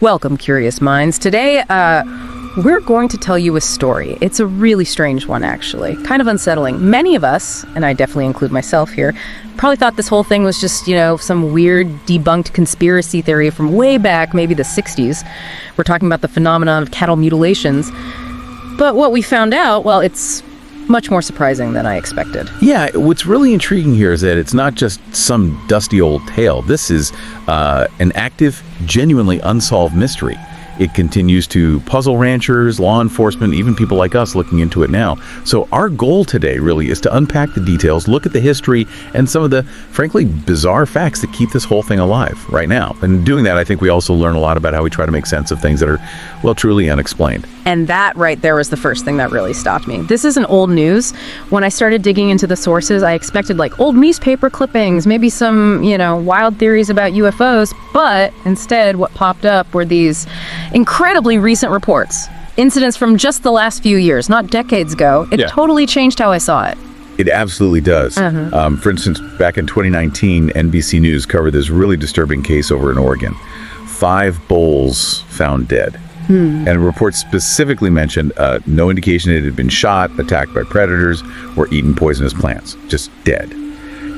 Welcome, curious minds. Today, we're going to tell you a story. It's a really strange one, actually. Kind of unsettling. Many of us, and I definitely include myself here, probably thought this whole thing was just, some weird debunked conspiracy theory from way back, maybe the 60s. We're talking about the phenomenon of cattle mutilations. But what we found out, well, it's much more surprising than I expected. Yeah, what's really intriguing here is that it's not just some dusty old tale. This is an active, genuinely unsolved mystery. It continues to puzzle ranchers, law enforcement, even people like us looking into it now. So our goal today really is to unpack the details, look at the history, and some of the, frankly, bizarre facts that keep this whole thing alive right now. And doing that, I think we also learn a lot about how we try to make sense of things that are, well, truly unexplained. And that right there was the first thing that really stopped me. This isn't old news. When I started digging into the sources, I expected old newspaper clippings, maybe some, wild theories about UFOs. But instead, what popped up were these incredibly recent reports. Incidents from just the last few years, not decades ago. It totally changed how I saw it. It absolutely does. For instance, back in 2019, NBC News covered this really disturbing case over in Oregon. 5 bulls found dead. And reports specifically mentioned no indication it had been shot, attacked by predators, or eaten poisonous plants. Just dead.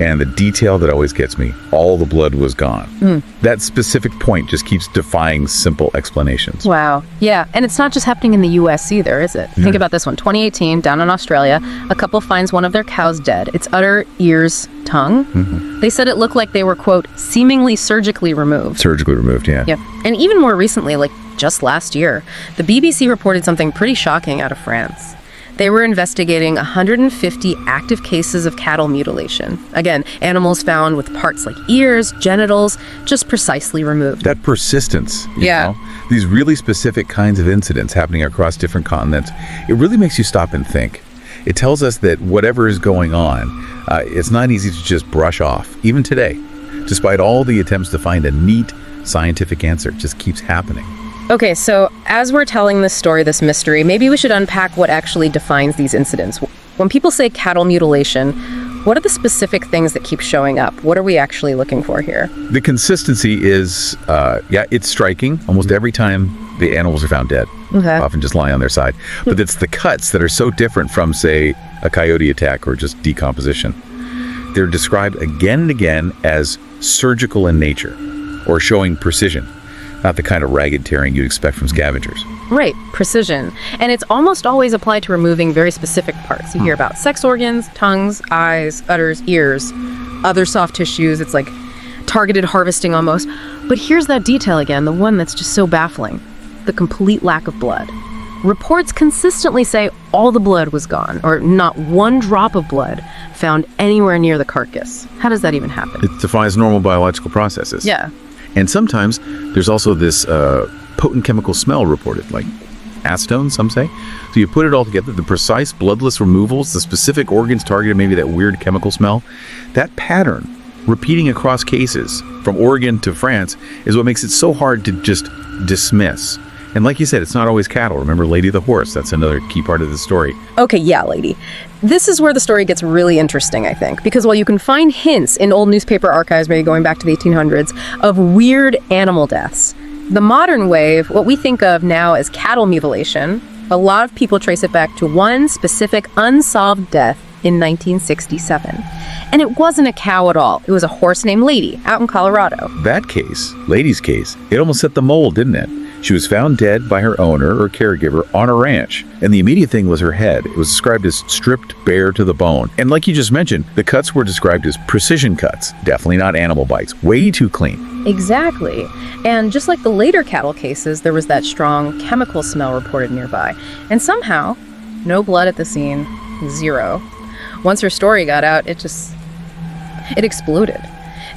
And the detail that always gets me, all the blood was gone. That specific point just keeps defying simple explanations. Wow. Yeah. And it's not just happening in the U.S. either, is it? Think about this one. 2018, down in Australia, a couple finds one of their cows dead. Its udder, ears, tongue. They said it looked like they were, quote, seemingly surgically removed. Surgically removed, yeah. Yep. And even more recently, just last year, the BBC reported something pretty shocking out of France. They were investigating 150 active cases of cattle mutilation. Again, animals found with parts like ears, genitals, just precisely removed. That persistence, you know, these really specific kinds of incidents happening across different continents, it really makes you stop and think. It tells us that whatever is going on, it's not easy to just brush off, even today. Despite all the attempts to find a neat scientific answer, it just keeps happening. Okay, so as we're telling this story, this mystery, maybe we should unpack what actually defines these incidents. When people say cattle mutilation, what are the specific things that keep showing up? What are we actually looking for here? The consistency is, it's striking almost every time the animals are found dead, often just lying on their side. But it's the cuts that are so different from, say, a coyote attack or just decomposition. They're described again and again as surgical in nature or showing precision. Not the kind of ragged tearing you'd expect from scavengers. Right, precision. And it's almost always applied to removing very specific parts. You hear about sex organs, tongues, eyes, udders, ears, other soft tissues. It's like targeted harvesting almost. But here's that detail again, the one that's just so baffling. The complete lack of blood. Reports consistently say all the blood was gone, or not one drop of blood found anywhere near the carcass. How does that even happen? It defies normal biological processes. Yeah. And sometimes there's also this potent chemical smell reported, like acetone, some say. So you put it all together, the precise bloodless removals, the specific organs targeted, maybe that weird chemical smell, that pattern repeating across cases from Oregon to France is what makes it so hard to just dismiss. And like you said, it's not always cattle. Remember Lady the Horse? That's another key part of the story. Okay, yeah, Lady. This is where the story gets really interesting, I think, because while you can find hints in old newspaper archives, maybe going back to the 1800s, of weird animal deaths, the modern wave, what we think of now as cattle mutilation, a lot of people trace it back to one specific unsolved death in 1967. And it wasn't a cow at all. It was a horse named Lady out in Colorado. That case, Lady's case, it almost set the mold, didn't it? She was found dead by her owner or caregiver on a ranch, and the immediate thing was her head. It was described as stripped bare to the bone. And like you just mentioned, the cuts were described as precision cuts, definitely not animal bites, way too clean. Exactly. And just like the later cattle cases, there was that strong chemical smell reported nearby. And somehow, no blood at the scene, zero. Once her story got out, it exploded.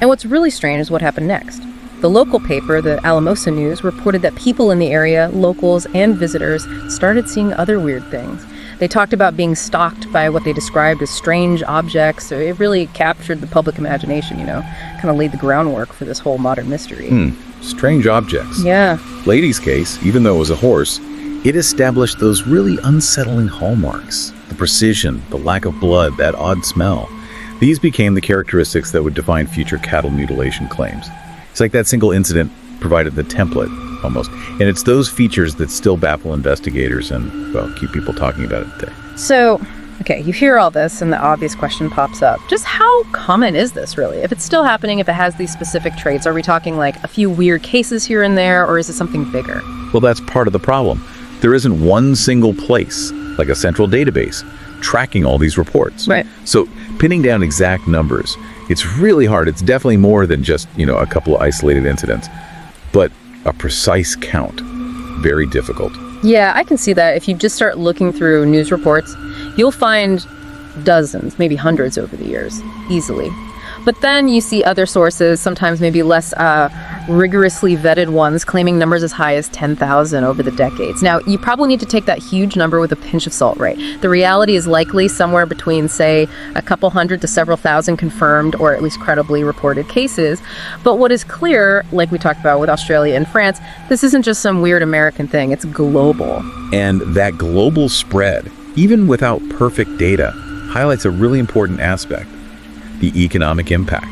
And what's really strange is what happened next. The local paper, the Alamosa News, reported that people in the area, locals and visitors, started seeing other weird things. They talked about being stalked by what they described as strange objects. So it really captured the public imagination, kind of laid the groundwork for this whole modern mystery. Strange objects. Yeah. Lady's case, even though it was a horse, it established those really unsettling hallmarks. The precision, the lack of blood, that odd smell. These became the characteristics that would define future cattle mutilation claims. It's like that single incident provided the template almost. And it's those features that still baffle investigators and, well, keep people talking about it today. So, okay, you hear all this and the obvious question pops up. Just how common is this really? If it's still happening, if it has these specific traits, are we talking like a few weird cases here and there, or is it something bigger? Well, that's part of the problem. There isn't one single place, like a central database, tracking all these reports. Right. So pinning down exact numbers, it's really hard. It's definitely more than just, a couple of isolated incidents. But a precise count, very difficult. Yeah, I can see that. If you just start looking through news reports, you'll find dozens, maybe hundreds over the years, easily. But then you see other sources, sometimes maybe less rigorously vetted ones, claiming numbers as high as 10,000 over the decades. Now, you probably need to take that huge number with a pinch of salt, right? The reality is likely somewhere between, say, a couple hundred to several thousand confirmed or at least credibly reported cases. But what is clear, like we talked about with Australia and France, this isn't just some weird American thing, it's global. And that global spread, even without perfect data, highlights a really important aspect: the economic impact.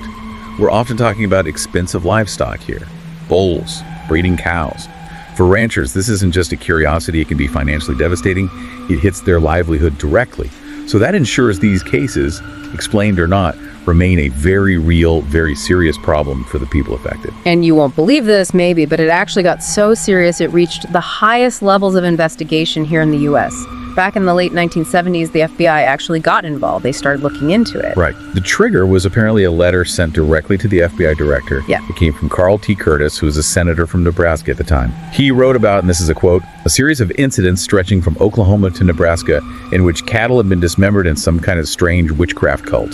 We're often talking about expensive livestock here, bulls, breeding cows. For ranchers, this isn't just a curiosity, it can be financially devastating. It hits their livelihood directly. So that ensures these cases, explained or not, remain a very real, very serious problem for the people affected. And you won't believe this, maybe, but it actually got so serious it reached the highest levels of investigation here in the U.S. Back in the late 1970s, the FBI actually got involved. They started looking into it. Right. The trigger was apparently a letter sent directly to the FBI director. Yeah. It came from Carl T. Curtis, who was a senator from Nebraska at the time. He wrote about, and this is a quote, "a series of incidents stretching from Oklahoma to Nebraska in which cattle had been dismembered in some kind of strange witchcraft cult."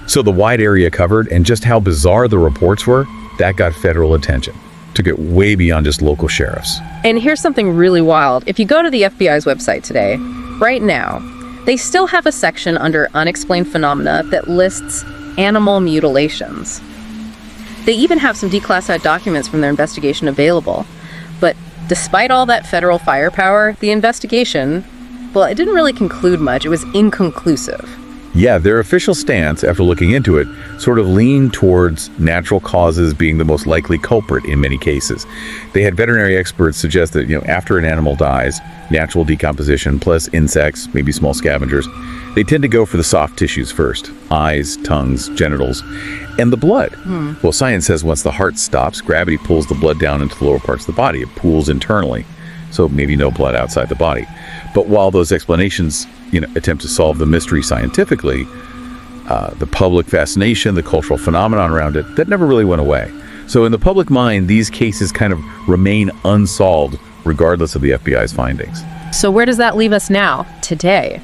So the wide area covered and just how bizarre the reports were, that got federal attention. Took it way beyond just local sheriffs. And here's something really wild. If you go to the FBI's website today, right now, they still have a section under Unexplained Phenomena that lists animal mutilations. They even have some declassified documents from their investigation available. But despite all that federal firepower, the investigation, well, it didn't really conclude much. It was inconclusive. Yeah, their official stance, after looking into it, sort of leaned towards natural causes being the most likely culprit in many cases. They had veterinary experts suggest that, after an animal dies, natural decomposition plus insects, maybe small scavengers, they tend to go for the soft tissues first: eyes, tongues, genitals, and the blood. Well, science says once the heart stops, gravity pulls the blood down into the lower parts of the body. It pools internally, so maybe no blood outside the body. But while those explanations attempt to solve the mystery scientifically, the public fascination, the cultural phenomenon around it, that never really went away. So in the public mind, these cases kind of remain unsolved regardless of the FBI's findings. So where does that leave us now, today?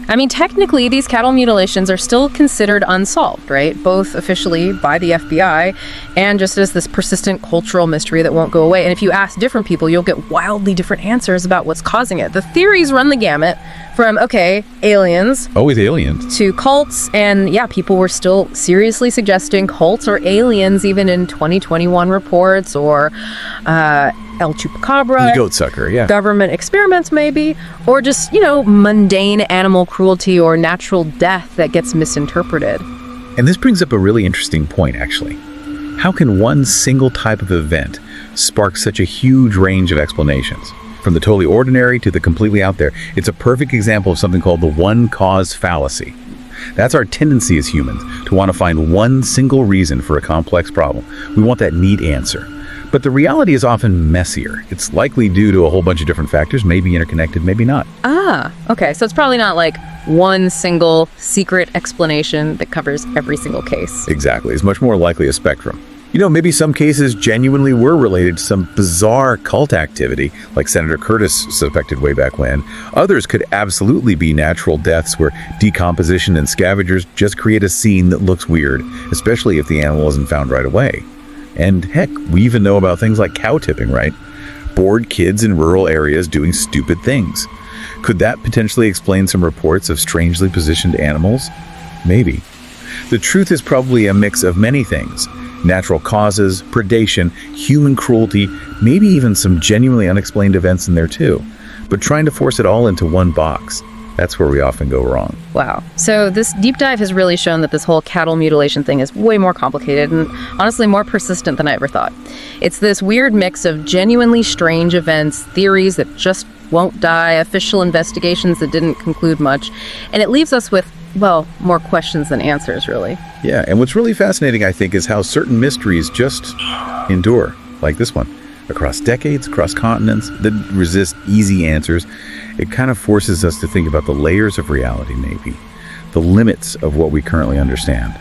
I mean, technically, these cattle mutilations are still considered unsolved, right? Both officially by the FBI and just as this persistent cultural mystery that won't go away. And if you ask different people, you'll get wildly different answers about what's causing it. The theories run the gamut from, aliens. Always aliens. To cults. And yeah, people were still seriously suggesting cults or aliens even in 2021 reports, or El Chupacabra. The goat sucker, yeah. Government experiments, maybe. Or just, mundane animal cruelty or natural death that gets misinterpreted. And this brings up a really interesting point, actually. How can one single type of event spark such a huge range of explanations? From the totally ordinary to the completely out there. It's a perfect example of something called the one-cause fallacy. That's our tendency as humans, to want to find one single reason for a complex problem. We want that neat answer. But the reality is often messier. It's likely due to a whole bunch of different factors, maybe interconnected, maybe not. Okay. So it's probably not like one single secret explanation that covers every single case. Exactly. It's much more likely a spectrum. Maybe some cases genuinely were related to some bizarre cult activity, like Senator Curtis suspected way back when. Others could absolutely be natural deaths where decomposition and scavengers just create a scene that looks weird, especially if the animal isn't found right away. And heck, we even know about things like cow tipping, right? Bored kids in rural areas doing stupid things. Could that potentially explain some reports of strangely positioned animals? Maybe. The truth is probably a mix of many things. Natural causes, predation, human cruelty, maybe even some genuinely unexplained events in there too. But trying to force it all into one box, That's where we often go wrong. Wow. So this deep dive has really shown that this whole cattle mutilation thing is way more complicated and honestly more persistent than I ever thought. It's this weird mix of genuinely strange events, theories that just won't die, official investigations that didn't conclude much, and it leaves us with, well, more questions than answers, really. Yeah, and what's really fascinating, I think, is how certain mysteries just endure, like this one. Across decades, across continents, that resist easy answers. It kind of forces us to think about the layers of reality, maybe, the limits of what we currently understand,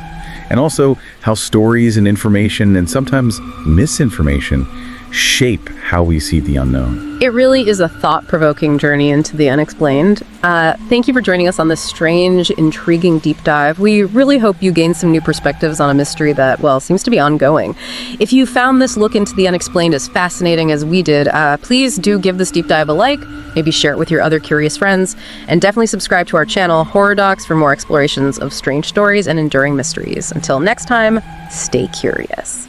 and also how stories and information, and sometimes misinformation, shape how we see the unknown. It really is a thought-provoking journey into the unexplained. Thank you for joining us on this strange, intriguing deep dive. We really hope you gained some new perspectives on a mystery that, well, seems to be ongoing. If you found this look into the unexplained as fascinating as we did, please do give this deep dive a like, maybe share it with your other curious friends, and definitely subscribe to our channel, Horror Docs, for more explorations of strange stories and enduring mysteries. Until next time, stay curious.